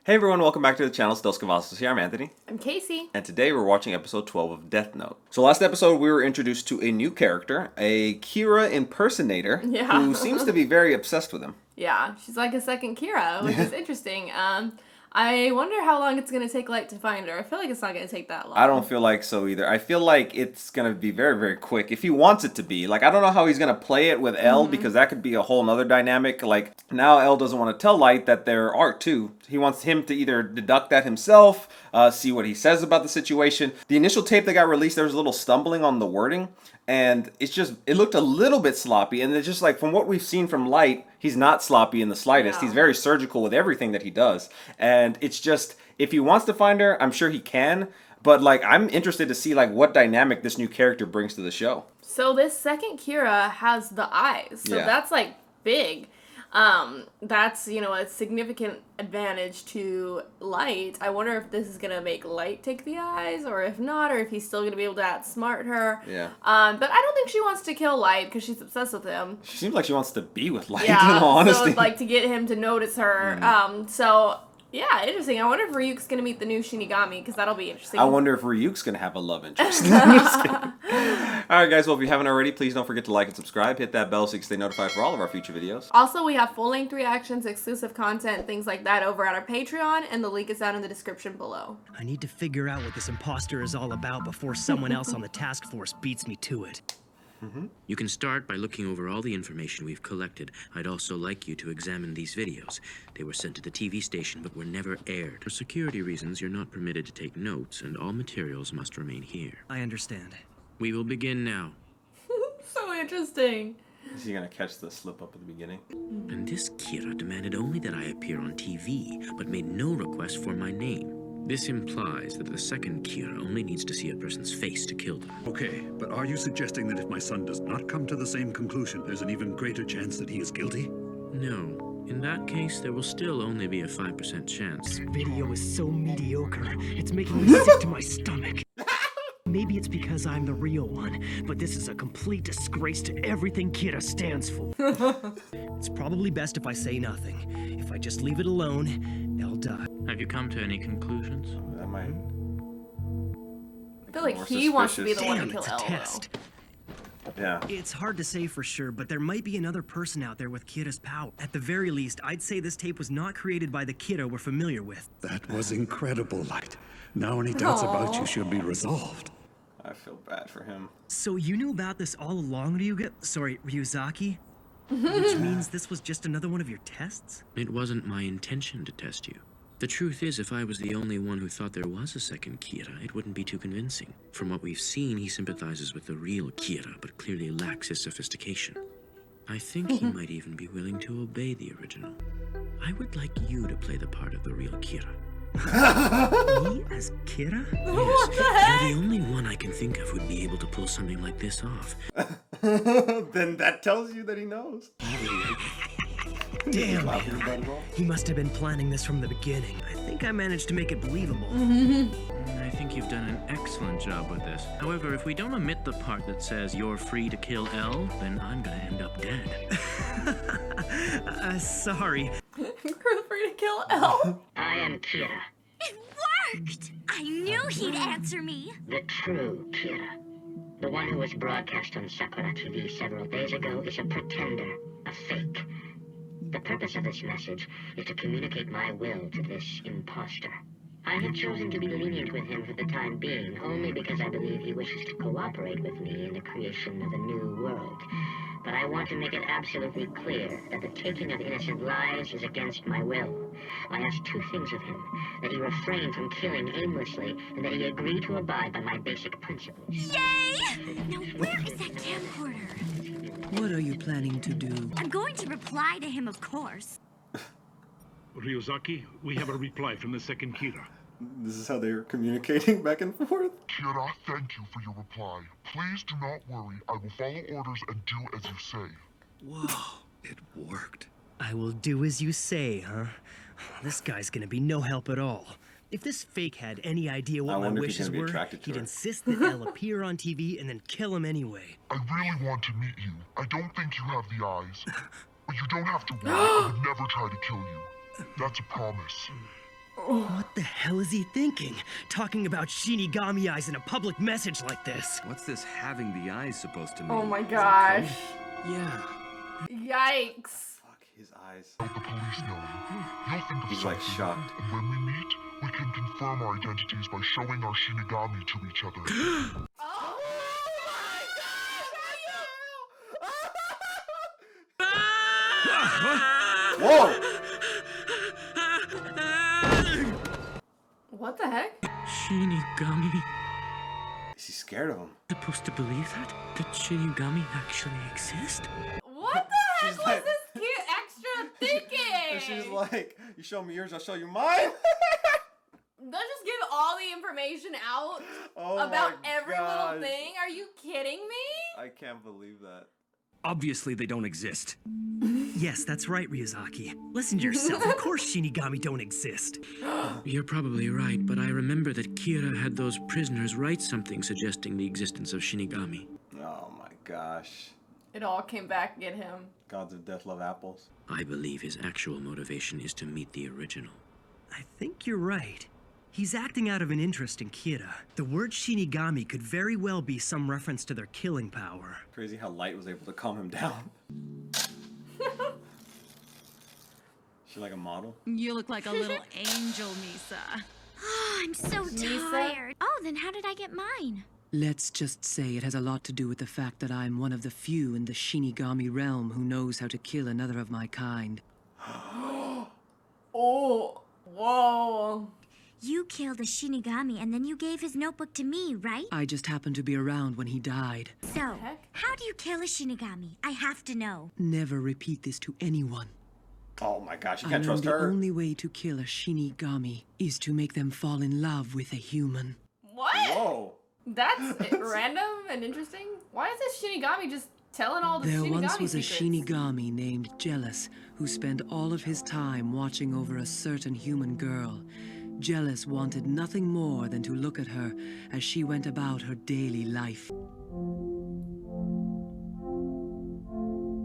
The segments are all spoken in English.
Hey everyone, welcome back to the channel. Still Scavazos here. I'm Anthony. I'm Casey. And today we're watching episode 12 of Death Note. So last episode we were introduced to a new character, a Kira impersonator, who seems to be very obsessed with him. Yeah, she's like a second Kira, which is interesting. I wonder how long it's going to take Light to find her. I feel like it's not going to take that long. I don't feel like so either. I feel like it's going to be very, very quick if he wants it to be. Like, I don't know how he's going to play it with L because that could be a whole nother dynamic. Like, now L doesn't want to tell Light that there are two. He wants him to either deduct that himself, see what he says about the situation. The initial tape that got released, there was a little stumbling on the wording. And it's just, it looked a little bit sloppy. And it's just like, from what we've seen from Light, he's not sloppy in the slightest. Yeah. He's very surgical with everything that he does. And it's just, if he wants to find her, I'm sure he can. But like, I'm interested to see like what dynamic this new character brings to the show. So this second Kira has the eyes. So that's like big. That's, you know, a significant advantage to Light. I wonder if this is going to make Light take the eyes, or if not, or if he's still going to be able to outsmart her. Yeah. But I don't think she wants to kill Light because she's obsessed with him. She seems like she wants to be with Light, Yeah, in all honesty. so like to get him to notice her. So yeah, interesting. I wonder if Ryuk's going to meet the new Shinigami, because that'll be interesting. I wonder if Ryuk's going to have a love interest. I'm just kidding. Alright guys, well if you haven't already, please don't forget to like and subscribe. Hit that bell so you can stay notified for all of our future videos. Also, we have full-length reactions, exclusive content, things like that over at our Patreon, and the link is down in the description below. I need to figure out what this imposter is all about before someone else on the task force beats me to it. You can start by looking over all the information we've collected. I'd also like you to examine these videos. They were sent to the TV station but were never aired. For security reasons, you're not permitted to take notes, and all materials must remain here. I understand. We will begin now. So interesting. Is he going to catch the slip up at the beginning? And this Kira demanded only that I appear on TV, but made no request for my name. This implies that the second Kira only needs to see a person's face to kill them. Okay, but are you suggesting that if my son does not come to the same conclusion, there's an even greater chance that he is guilty? No. In that case, there will still only be a 5% chance. This video is so mediocre. It's making me sick to my stomach. Maybe it's because I'm the real one, but this is a complete disgrace to everything Kira stands for. It's probably best if I say nothing. If I just leave it alone, I'll die. Have you come to any conclusions? That might... I feel like More he wants to be the suspicious. one Damn, to kill it's a El, test. Yeah. It's hard to say for sure, but there might be another person out there with Kira's power. At the very least, I'd say this tape was not created by the Kira we're familiar with. That was incredible, Light. Now any doubts about you should be resolved. I feel bad for him. So you knew about this all along, Ryuzaki? Which means this was just another one of your tests? It wasn't my intention to test you. The truth is, if I was the only one who thought there was a second Kira, it wouldn't be too convincing. From what we've seen, he sympathizes with the real Kira, but clearly lacks his sophistication. I think he might even be willing to obey the original. I would like you to play the part of the real Kira. Me as Kira? Yes, you're the only one I can think of who'd be able to pull something like this off. Then that tells you that he knows. Damn him. He must have been planning this from the beginning. I think I managed to make it believable. I think you've done an excellent job with this. However, if we don't omit the part that says you're free to kill L, then I'm gonna end up dead. Sorry. You're free to kill El. I am Kira, It worked! I knew he'd answer me. the true Kira. The one who was broadcast on Sakura TV several days ago is a pretender, a fake. The purpose of this message is to communicate my will to this imposter. I have chosen to be lenient with him for the time being, only because I believe he wishes to cooperate with me in the creation of a new world. But I want to make it absolutely clear that the taking of innocent lives is against my will. I ask two things of him: that he refrain from killing aimlessly, and that he agree to abide by my basic principles. Yay! Now where is that camcorder? What are you planning to do? I'm going to reply to him, of course. Ryuzaki, we have a reply from the second Kira. This is how they're communicating back and forth. Kira, thank you for your reply. Please do not worry. I will follow orders and do as you say. Whoa, it worked. I will do as you say, huh? This guy's gonna be no help at all. If this fake had any idea what my wonder if he's wishes gonna be were, attracted to he'd her. insist that Elle appear on TV and then kill him anyway. I really want to meet you. I don't think you have the eyes. But you don't have to worry. I would never try to kill you. That's a promise. What the hell is he thinking? Talking about Shinigami eyes in a public message like this. What's this having the eyes supposed to mean? Oh my gosh. Yeah. Yikes. Fuck, his eyes. The police know you. You'll think of He's like something, shocked. and when we meet, we can confirm our identities by showing our Shinigami to each other. Oh Whoa! What the heck? Shinigami. Is he scared of him? Supposed to believe that? That Shinigami actually exist? What the heck She's was like- this kid extra thinking? And she's like, you show me yours, I'll show you mine. They'll just give all the information out Oh about my every gosh. little thing? Are you kidding me? I can't believe that. Obviously, they don't exist. Yes, that's right, Ryuzaki. Listen to yourself. Of course Shinigami don't exist. You're probably right, but I remember that Kira had those prisoners write something suggesting the existence of Shinigami. Oh my gosh. It all came back at him. Gods of Death love apples. I believe his actual motivation is to meet the original. I think you're right. He's acting out of an interest in Kira. The word Shinigami could very well be some reference to their killing power. Crazy how Light was able to calm him down. She like a model? You look like a little angel, Misa. Oh, I'm so Misa? tired. Oh, then how did I get mine? Let's just say it has a lot to do with the fact that I'm one of the few in the Shinigami realm who knows how to kill another of my kind. Oh, whoa. You killed a Shinigami and then you gave his notebook to me, right? I just happened to be around when he died. So, how do you kill a Shinigami? I have to know. Never repeat this to anyone. Oh my gosh, you I can't know trust the her. only way to kill a Shinigami is to make them fall in love with a human. What? Whoa. That's random and interesting. Why is this Shinigami just telling all the There Shinigami once was secrets? a Shinigami named Jealous who spent all of his time watching over a certain human girl. Jealous wanted nothing more than to look at her as she went about her daily life.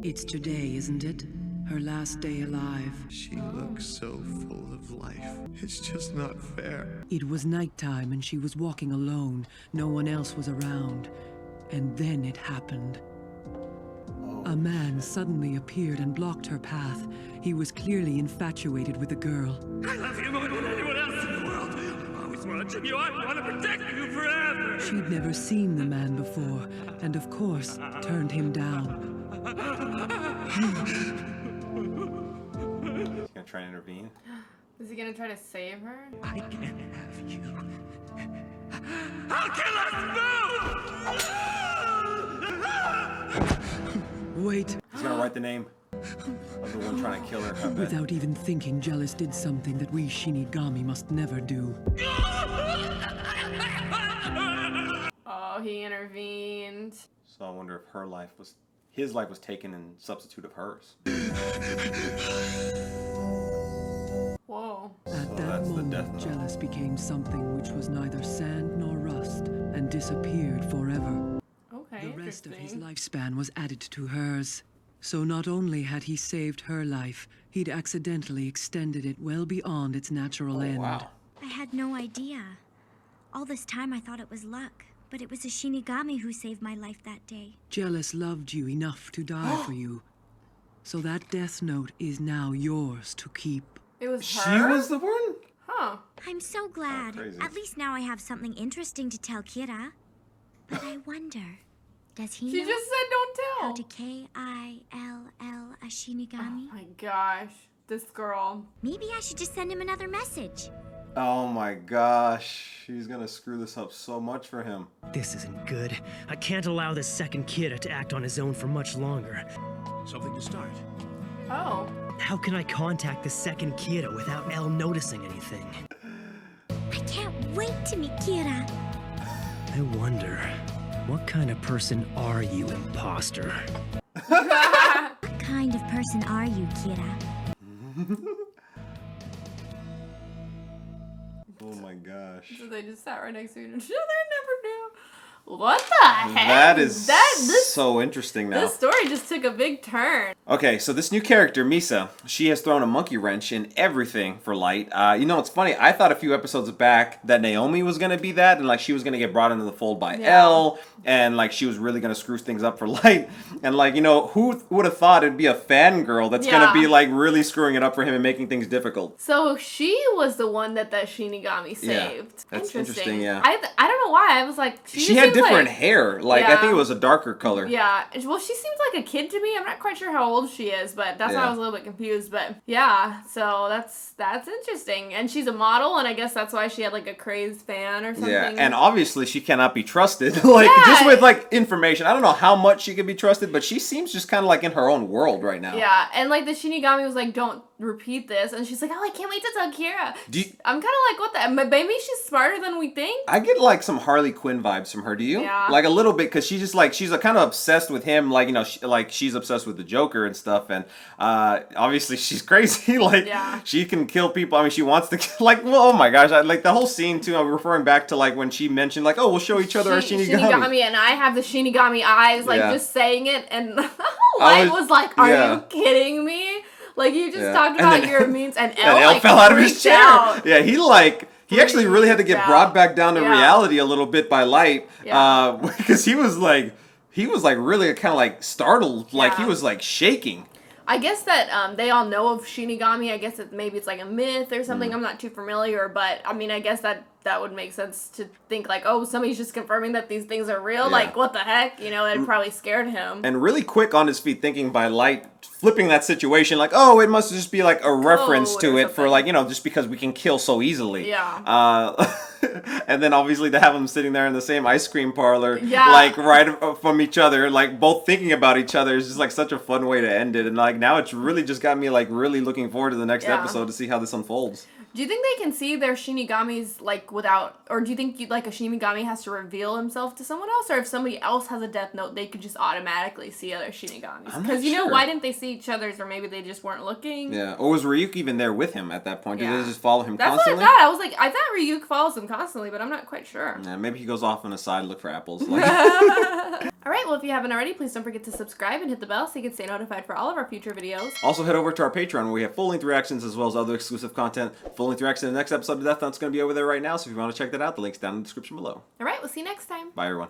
It's today, isn't it? Her last day alive. She looks so full of life. It's just not fair. It was nighttime and she was walking alone. No one else was around. And then it happened. A man suddenly appeared and blocked her path. He was clearly infatuated with the girl. I love you more than anyone else in the world. I'm always watching you. I want to protect you forever. She'd never seen the man before, and of course, turned him down. He's gonna try and intervene. Is he gonna try to save her? I can't have you. I'll kill us both! Wait. He's gonna write the name of the one trying to kill her. I bet. Without even thinking, Jealous did something that we Shinigami must never do. Oh, he intervened. So I wonder if his life was taken in substitute of hers. Whoa. At that moment, Jealous became something which was neither sand nor rust, and disappeared forever. Okay, The rest of his interesting. lifespan was added to hers. So not only had he saved her life, he'd accidentally extended it well beyond its natural end. Wow. I had no idea. All this time I thought it was luck, but it was a Shinigami who saved my life that day. Jealous loved you enough to die for you. So that death note is now yours to keep. It was She her? was the one? Huh. I'm so glad. crazy. At least now I have something interesting to tell Kira. But I wonder, does he She know just said don't tell. how to K-I-L-L a Shinigami? Oh my gosh. This girl. Maybe I should just send him another message. Oh my gosh. She's gonna screw this up so much for him. This isn't good. I can't allow this second Kira to act on his own for much longer. Something to start. Oh. How can I contact the second Kira without Elle noticing anything? I can't wait to meet Kira. I wonder, what kind of person are you, imposter? What kind of person are you, Kira? Oh my gosh. So they just sat right next to each other and never knew. What the heck? That is so interesting now. This story just took a big turn. Okay, so this new character, Misa, she has thrown a monkey wrench in everything for Light. You know, it's funny. I thought a few episodes back that Naomi was going to be that, and like she was going to get brought into the fold by Elle, and like she was really going to screw things up for Light. And like, you know, who would have thought it'd be a fangirl that's going to be like really screwing it up for him and making things difficult? So she was the one that Shinigami saved. Yeah, that's interesting, yeah. I don't know why. I was like, she had different hair. Like, I think it was a darker color. Yeah. Well, she seems like a kid to me. I'm not quite sure how old she is, but that's why I was a little bit confused. But yeah, so that's interesting. And she's a model, and I guess that's why she had like a crazed fan or something. Yeah, and obviously she cannot be trusted. Like, just with like information. I don't know how much she could be trusted, but she seems just kind of like in her own world right now. Yeah, and like the Shinigami was like, don't repeat this, and she's like, oh, I can't wait to tell Kira. I'm kind of like, what the, maybe she's smarter than we think. I get like some Harley Quinn vibes from her. Do you? Yeah. Like a little bit, because she's just like, she's kind of obsessed with him. Like, you know, she's obsessed with the Joker and stuff, and obviously she's crazy. Like, she can kill people. I mean, she wants to like, well, oh my gosh, like the whole scene too. I'm referring back to like when she mentioned like, oh, we'll show each other our Shinigami. And I have the Shinigami eyes, like just saying it, and Light was like, are you kidding me? Like, you just talked about your memes, and Elle fell out of his chair. Yeah, he actually really had to get brought back down to reality a little bit by Light, because he was like really kind of like startled, like he was like shaking. I guess that they all know of Shinigami. I guess maybe it's like a myth or something. I'm not too familiar, but I mean, I guess that would make sense to think like, oh, somebody's just confirming that these things are real. Like, what the heck? You know, it probably scared him. And really quick on his feet, thinking by Light flipping that situation, like, oh, it must just be like a reference to it for like, you know, just because we can kill so easily. Yeah. And then obviously to have them sitting there in the same ice cream parlor, like right from each other, like both thinking about each other is just like such a fun way to end it. And like now it's really just got me like really looking forward to the next episode to see how this unfolds. Do you think they can see their Shinigamis like without, or do you think like a Shinigami has to reveal himself to someone else, or if somebody else has a death note, they could just automatically see other Shinigamis? Because you know, why didn't they see each other's, or maybe they just weren't looking? Yeah, or was Ryuk even there with him at that point? Did they just follow him constantly? That's what I thought. I was like, I thought Ryuk follows him constantly, but I'm not quite sure. Yeah, maybe he goes off on the side, look for apples. Like. Alright, well, if you haven't already, please don't forget to subscribe and hit the bell so you can stay notified for all of our future videos. Also, head over to our Patreon where we have full-length reactions as well as other exclusive content. Full-length reaction to the next episode of Death Note's going to be over there right now, so if you want to check that out, the link's down in the description below. Alright, we'll see you next time. Bye, everyone.